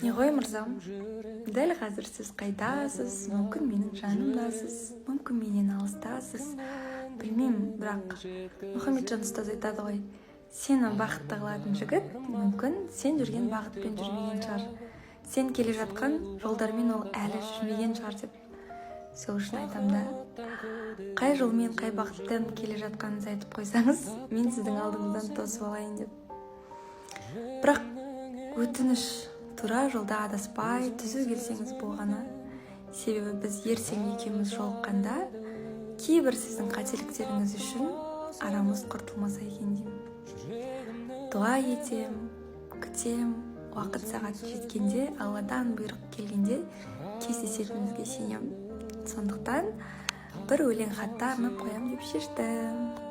Не ғой мырзам, дәл қазір сіз қайдасыз, мүмкін менің жанымдасыз, мүмкін менен алыстасыз, білмеймін, бірақ Мұхамеджан ұстаз айтады ғой, сені бақытты қылатын жігіт мүмкін сен жүрген бағытпен жүрмеген шығар, сен келе жатқан жолдармен ол әлі жүрмеген шығар деп. Сол үшін айтам да, қай жолмен қай бағыттан келе жатқаныңызды айтып қойсаңыз, мен сіздің алдыңыздан тосып алайын деп. Бірақ өтініш, тура жолда адаспай түзу келсеңіз болғаны. Себебі біз ертең екеуміз жолыққанда кейбір сіздің қателіктеріңіз үшін арамыз құртылмаса екен деймін. Дуа етем, күтем, уақыт сағат жеткенде, Алладан бұйрық келгенде кездесетінімізге сенемін. Сондықтан бір өлең хатты арнап қоям деп шештім.